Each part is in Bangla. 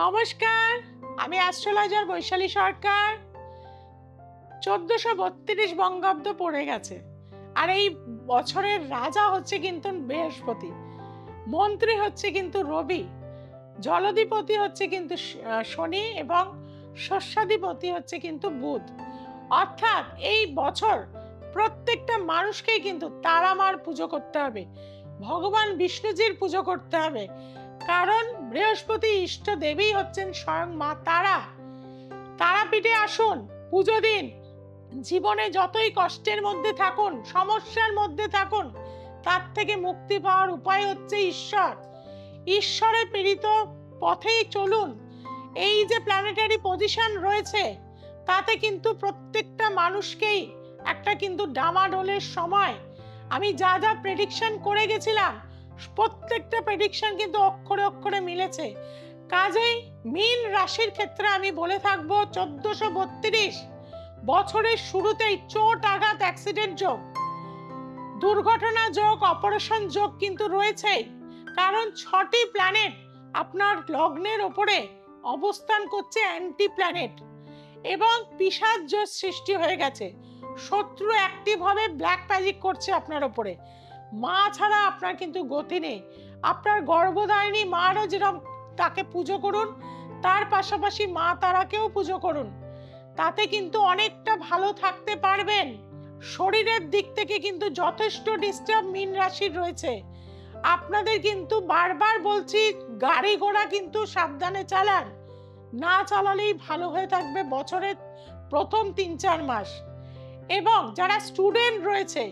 নমস্কার, আমি অ্যাস্ট্রোলজার বৈশালী সরকার। 1432 বঙ্গাব্দ পড়ে গেছে, আর এই বছরের রাজা হচ্ছে কিন্তু বৃহস্পতি, মন্ত্রী হচ্ছে কিন্তু রবি, জলাধিপতি হচ্ছে কিন্তু শনি এবং শস্যাধিপতি হচ্ছে কিন্তু বুধ। অর্থাৎ এই বছর প্রত্যেকটা মানুষকেই কিন্তু তারামার পুজো করতে হবে, ভগবান বিষ্ণুজির পুজো করতে হবে, কারণ বৃহস্পতি ইষ্ট দেবী হচ্ছেন স্বয়ং মা তারা। তারাপীঠে আসুন, পুজো দিন। জীবনে যতই কষ্টের মধ্যে থাকুন, সমস্যার মধ্যে থাকুন, তার থেকে মুক্তি পাওয়ার উপায় হচ্ছে ঈশ্বর। ঈশ্বরের প্রেরিত পথেই চলুন। এই যে প্ল্যানেটারি পজিশন রয়েছে, তাতে কিন্তু প্রত্যেকটা মানুষকেই একটা কিন্তু ডামাডোলের সময়। আমি যা যা প্রেডিকশন করে গেছিলাম, প্রত্যেকটা প্রেডিকশন কিন্তু অক্ষরে অক্ষরে মিলেছে। কাজেই মীন রাশির ক্ষেত্রে আমি বলে থাকবো 1432 বছরের শুরুতেই চোট আঘাত, অ্যাক্সিডেন্ট যোগ, দুর্ঘটনা যোগ, অপারেশন যোগ কিন্তু রয়েছে, কারণ 6টি প্ল্যানেট আপনার লগ্নের ওপরে অবস্থান করছে, অ্যান্টি প্ল্যানেট, এবং পিশাচ যোগ সৃষ্টি হয়ে গেছে। শত্রু অ্যাক্টিভ হবে, ব্ল্যাক ম্যাজিক করছে আপনার ওপরে। মা ছাড়া আপনার কিন্তু গতি নেই। আপনার গর্ভধারিণী মারও যেরকম, তাকে পুজো করুন, তার পাশাপাশি মা তারাকেও পুজো করুন, তাতে কিন্তু অনেকটা ভালো থাকতে পারবেন। শরীরের দিক থেকে কিন্তু যথেষ্ট ডিস্টার্ব মীন রাশির রয়েছে। আপনাদের কিন্তু বারবার বলছি, গাড়ি ঘোড়া কিন্তু সাবধানে চালান, না চালালেই ভালো হয়ে থাকবে বছরের প্রথম 3-4 মাস। এবং যারা স্টুডেন্ট রয়েছে,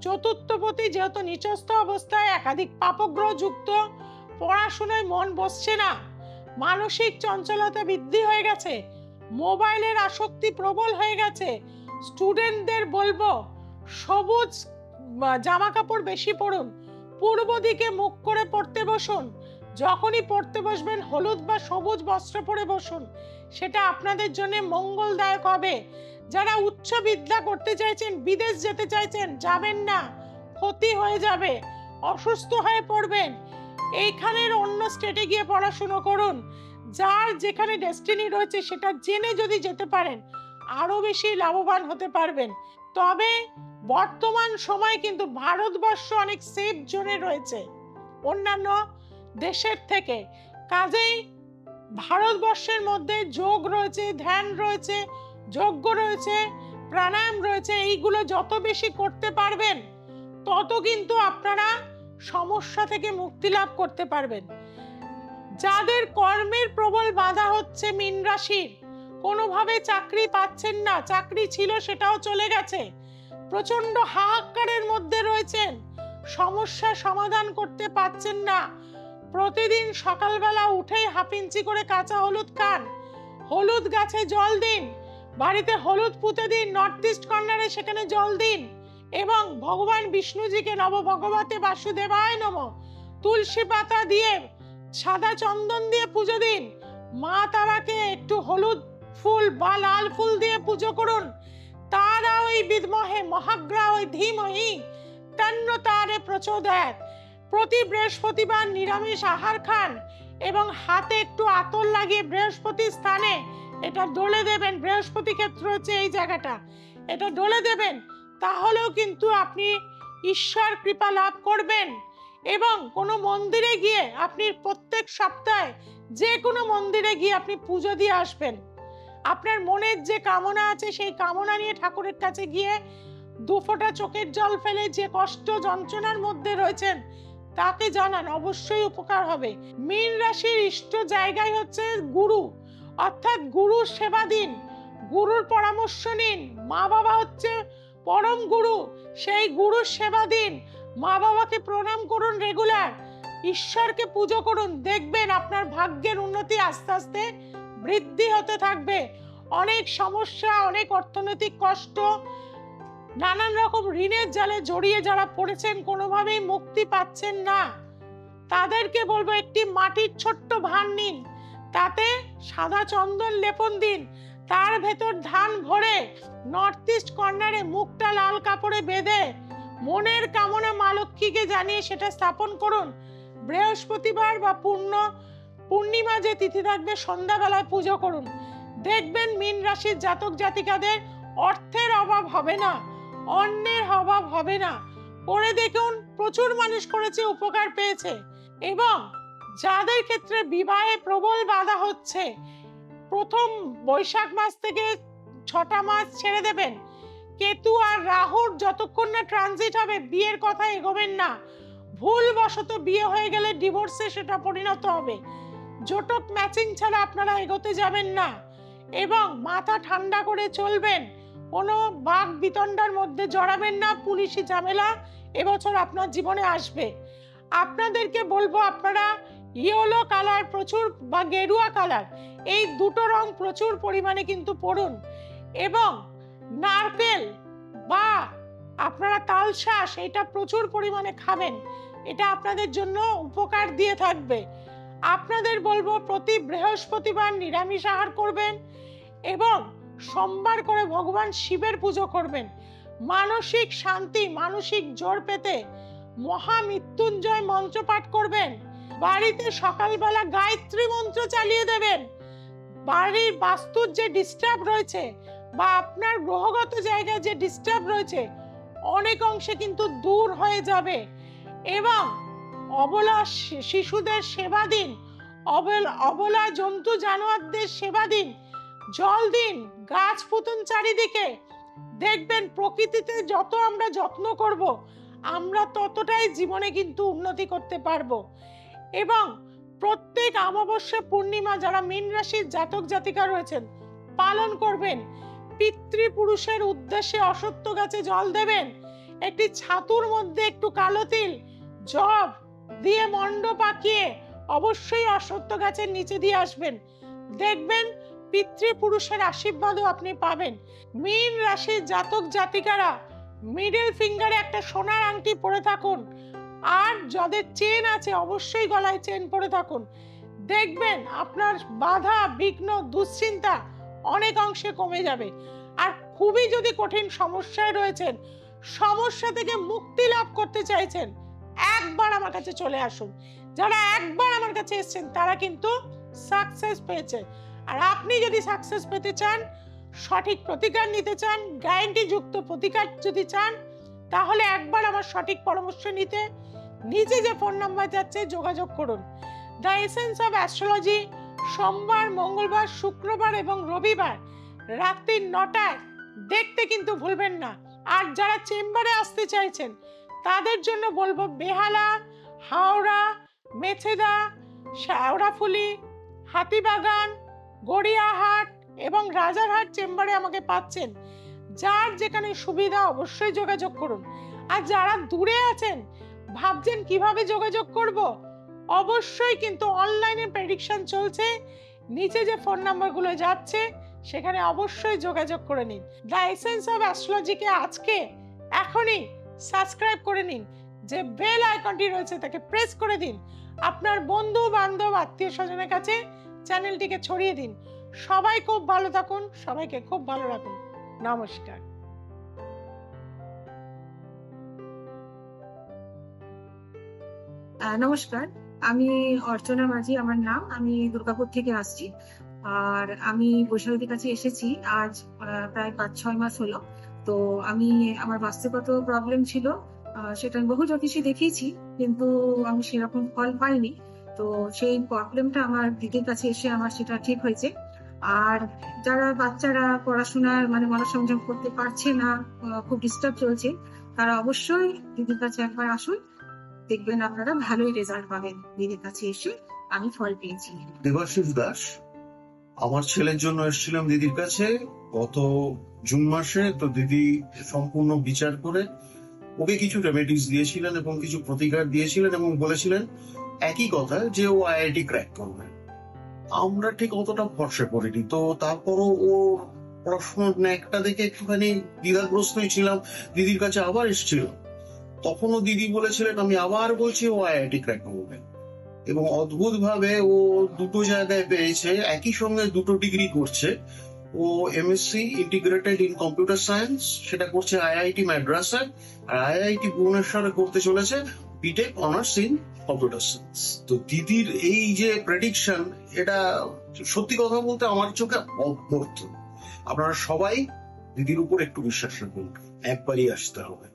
চতুর্থপতি যেহেতু নিচস্থ অবস্থায়, একাধিক পাপগ্রহ যুক্ত, পড়াশোনায় মন বসছে না, মানসিক চঞ্চলতা বৃদ্ধি হয়ে গেছে, মোবাইলের আসক্তি প্রবল হয়ে গেছে, স্টুডেন্টদের বলবো সবুজ জামা কাপড় বেশি পরুন, পূর্ব দিকে মুখ করে পড়তে বসুন, যখনই পড়তে বসবেন হলুদ বা সবুজ বস্ত্র পরে বসুন, সেটা আপনাদের জন্য মঙ্গলদায়ক হবে। যারা উচ্চ বিদ্যা করতে চাইছেন, বিদেশ যেতে চাইছেন, যাবেন না, ক্ষতি হয়ে যাবে, অসুস্থ হয়ে পড়বেন। এইখানের অন্য স্টেটে গিয়ে পড়াশুনো করুন। যার যেখানে ডেস্টিনি রয়েছে সেটা জেনে যদি যেতে পারেন, আরো বেশি লাভবান হতে পারবেন। তবে বর্তমান সময় কিন্তু ভারতবর্ষ অনেক সেফ জোনে রয়েছে অন্যান্য দেশের থেকে। কাজেই ভারতবর্ষের মধ্যে যোগ রয়েছে, ধ্যান রয়েছে, যজ্ঞ রয়েছে, প্রাণায়াম রয়েছে। এইগুলো যত বেশি করতে পারবেন, তত কিন্তু আপনারা সমস্যা থেকে মুক্তি লাভ করতে পারবেন। যাদের কর্মের প্রবল বাধা হচ্ছে, মীন রাশির, কোনোভাবে চাকরি পাচ্ছেন না, চাকরি ছিল সেটাও চলে গেছে, প্রচন্ড হাহাকারের মধ্যে রয়েছেন, সমস্যার সমাধান করতে পারছেন না, প্রতিদিন সকালবেলা উঠেই হাফ ইঞ্চি করে কাঁচা হলুদ খান, হলুদ গাছে জল দিন, বাড়িতে হলুদ পুঁতে দিন, নর্থ ইস্ট কর্নারে সেখানে জল দিন, এবং ভগবান বিষ্ণুজিকে নব ভগবতে বাসুদেবায় নমঃ তুলসী পাতা দিয়ে, সাদা চন্দন দিয়ে পুজো দিন। মা তারাকে একটু হলুদ ফুল বা লাল ফুল দিয়ে পুজো করুন। তারা ওই বিদ্মহে মহাগ্রহ ওই ধীমহি তন্ন তারে প্রচোদয়াৎ। প্রতি বৃহস্পতিবার নিরামিষ আহার খান এবং হাতে একটু আতর লাগিয়ে বৃহস্পতি স্থানে এটা ডলে দেবেন। বৃহস্পতি ক্ষেত্র হচ্ছে এই জায়গাটা, এটা ডলে দেবেন, তাহলেও কিন্তু আপনি ঈশ্বর কৃপা লাভ করবেন। এবং কোনো মন্দিরে গিয়ে আপনি প্রত্যেক সপ্তাহে যে কোনো মন্দিরে গিয়ে আপনি পুজো দিয়ে আসবেন। আপনার মনের যে কামনা আছে, সেই কামনা নিয়ে ঠাকুরের কাছে গিয়ে 2 ফোঁটা চোখের জল ফেলে যে কষ্ট যন্ত্রণার মধ্যে রয়েছেন তাকে জানান, অবশ্যই উপকার হবে। মীন রাশির ইষ্ট জায়গায় হচ্ছে গুরু, অর্থাৎ গুরুর সেবা দিন, গুরুর পরামর্শ নিন। মা বাবা হচ্ছে পরম গুরু, সেই গুরুর সেবা দিন, মা বাবাকে প্রণাম করুন রেগুলার, ঈশ্বরকে পুজো করুন, দেখবেন আপনার ভাগ্যের উন্নতি আস্তে আস্তে বৃদ্ধি হতে থাকবে। অনেক সমস্যা, অনেক অর্থনৈতিক কষ্ট, নানান রকম ঋণের জালে জড়িয়ে যারা পড়েছেন, কোনোভাবেই মুক্তি পাচ্ছেন না, তাদেরকে বলবো একটি মাটির ছোট্ট ভাঁড় নিন, তাতে সাদা চন্দন লেপন দিন, তার ভেতর ধান ভরে নর্থ ইস্ট কর্নারে মুখটা লাল কাপড়ে বেঁধে মনের কামনা মা লক্ষ্মীকে জানিয়ে সেটা স্থাপন করুন। বৃহস্পতিবার বা পূর্ণ পূর্ণিমা যে তিথি থাকবে সন্ধ্যাবেলায় পুজো করুন, দেখবেন মীন রাশির জাতক জাতিকাদের অর্থের অভাব হবে না, অন্যের অভাব হবে না। করে দেখুন, প্রচুর মানুষ করেছে, উপকার পেয়েছে। এবং যাদের ক্ষেত্রে বিবাহে প্রবল বাধা হচ্ছে, প্রথম বৈশাখ মাস থেকে 6টা মাস ছেড়ে দেবেন। কেতু আর রাহুর যতক্ষণ না ট্রানজিট হবে বিয়ের কথা এগোবেন না। ভুলবশত বিয়ে হয়ে গেলে ডিভোর্সে সেটা পরিণত হবে। জোটক ম্যাচিং ছাড়া আপনারা এগোতে যাবেন না এবং মাথা ঠান্ডা করে চলবেন। কোনো বাক বিতণ্ডার মধ্যে জড়াবেন না। পুলিশি ঝামেলা এবছর আপনার জীবনে আসবে। আপনাদেরকে বলবো, আপনারা ইয়েলো কালার প্রচুর বা গেরুয়া কালার, এই দুটো রং প্রচুর পরিমাণে কিন্তু পড়ুন। এবং নারকেল বা আপনারা তালশাঁস এটা প্রচুর পরিমাণে খাবেন, এটা আপনাদের জন্য উপকার দিয়ে থাকবে। আপনাদের বলবো, প্রতি বৃহস্পতিবার নিরামিষ আহার করবেন এবং সোমবার করে ভগবান শিবের পুজো করবেন। মানসিক শান্তি, মানসিক জোর পেতে মহামৃত্যুঞ্জয় মন্ত্র পাঠ করবেন। বাড়িতে সকালবেলা গায়ত্রী মন্ত্র চালিয়ে দেবেন। বাড়ির বাস্তুর যে ডিস্টার্ব রয়েছে বা আপনার গ্রহগত জায়গায় যে ডিস্টার্ব রয়েছে অনেক অংশে কিন্তু দূর হয়ে যাবে। এবং অবলা শিশুদের সেবা দিন, অবলা জন্তু জানোয়ারদের সেবা দিন, জল দিন, গাছ পুতুন চারিদিকে। দেখবেন প্রকৃতিতে যত আমরা যত্ন করব আমরা ততটাই জীবনে কিন্তু উন্নতি করতে পারবো। এবং প্রত্যেক অমাবস্যা পূর্ণিমা যারা মীন রাশির জাতক জাতিকা রয়েছেন পালন করবেন। পিতৃপুরুষের উদ্দেশ্যে অশ্বত্থ গাছে জল দেবেন। একটি ছাতুর মধ্যে একটু কালো তিল, জব দিয়ে মণ্ড পাকিয়ে অবশ্যই অশ্বত্থ গাছের নিচে দিয়ে আসবেন। দেখবেন পিতৃপুরুষের আশীর্বাদও আপনি পাবেন। মীন রাশির জাতক জাতিকারা মিডল ফিঙ্গারে একটা সোনার আংটি পরে থাকুন, আর যাদের চেন আছে অবশ্যই গলায় চেন পরে থাকুন। দেখবেন আপনার বাধা বিঘ্ন দুশ্চিন্তা অনেক অংশে কমে যাবে। আর খুবই যদি কঠিন সমস্যায় রয়েছেন, সমস্যা থেকে মুক্তি লাভ করতে চাইছেন, একবার আমার কাছে চলে আসুন। যারা একবার আমার কাছে এসেছেন তারা কিন্তু সাকসেস পেয়েছে। আর আপনি যদি সাকসেস পেতে চান, সঠিক প্রতিকার নিতে চান, গ্যারান্টি যুক্ত প্রতিকার যদি চান, তাহলে একবার আমার সঠিক পরামর্শ নিতে নিচে যে ফোন নাম্বার যাচ্ছে যোগাযোগ করুন। দ্য এসেন্স অফ অ্যাস্ট্রোলজি সোমবার, মঙ্গলবার, শুক্রবার এবং রবিবার রাত্রি 9টায় দেখতে কিন্তু ভুলবেন না। আর যারা চেম্বারে আসতে চাইছেন তাদের জন্য বলবো, বেহালা, হাওড়া, মেছেদা, শেওড়াফুলি, হাতিবাগান, গড়িয়াহাট এবং রাজারহাট চেম্বারে আমাকে পাচ্ছেন। যার যেখানে সুবিধা অবশ্যই যোগাযোগ করুন। আর যারা দূরে আছেন, ভাবছেন কিভাবে যোগাযোগ করব, অবশ্যই কিন্তু অনলাইনে প্রেডিকশন চলছে, নিচে যে ফোন নাম্বারগুলো যাচ্ছে সেখানে অবশ্যই যোগাযোগ করে নিন। দ্য এসেন্স অফ অ্যাস্ট্রোলজিকে আজকে এখনই সাবস্ক্রাইব করে নিন, যে বেল আইকনটি রয়েছে তাকে প্রেস করে দিন। আপনার বন্ধু বান্ধব আত্মীয় স্বজনের কাছে চ্যানেলটিকে ছড়িয়ে দিন। সবাই খুব ভালো থাকুন, সবাইকে খুব ভালো রাখুন। নমস্কার। নমস্কার, আমি অর্চনা মাঝি আমার নাম। আমি দুর্গাপুর থেকে আসছি। আর আমি বৈশাখীর কাছে এসেছি আজ প্রায় 5-6 মাস হলো। তো আমি আমার বাস্তুগত প্রবলেম ছিল, সেটা বহু জ্যোতিষী দেখিয়েছি, কিন্তু আমি সেরকম ফল পাইনি। তো সেই প্রবলেমটা আমার দিদির কাছে এসে আমার সেটা ঠিক হয়েছে। আর যারা বাচ্চারা পড়াশোনার মনোসংযোগ করতে পারছে না, খুব ডিস্টার্ব চলছে, তারা অবশ্যই দিদির কাছে একবার আসুন, দেখবেন আপনারা ভালোই রেজাল্ট পাবেন। দিদির কাছে এসে আমি ফল পেয়েছি। দেবাশিস দাস, আমার ছেলের জন্য এসেছিলাম দিদির কাছে গত জুন মাসে। তো দিদি সম্পূর্ণ বিচার করে ওকে কিছু রেমেডিস দিয়েছিলেন এবং কিছু প্রতিকার দিয়েছিলেন এবং বলেছিলেন একই কথা যে ও আইআইটি ক্র্যাক করবে। আমরা ঠিক অতটা ভরসা করিনি। তো তারপরও ও পড়াশোনার ন্যাকটা দেখে একটুখানি দ্বিধাগ্রস্তই ছিলাম। দিদির কাছে আবার এসেছিল, তখনও দিদি বলেছিলেন আমি আবার বলছি ও আইআইটি ক্র্যাক করবে। এবং অদ্ভুত ভাবে ও দুটো জায়গায় পেয়েছে, একই সঙ্গে দুটো ডিগ্রি করছে। ও MSc integrated in computer science, সেটা করছে আইআইটি মাদ্রাসে, আর আইআইটি ভুবনেশ্বরে করতে চলেছে BTech honours in computer science. তো দিদির এই যে প্রেডিকশন, এটা সত্যি কথা বলতে আমার চোখে অভ্যর্থ। আপনারা সবাই দিদির উপর একটু বিশ্বাস রাখুন, একবারই আসতে হবে।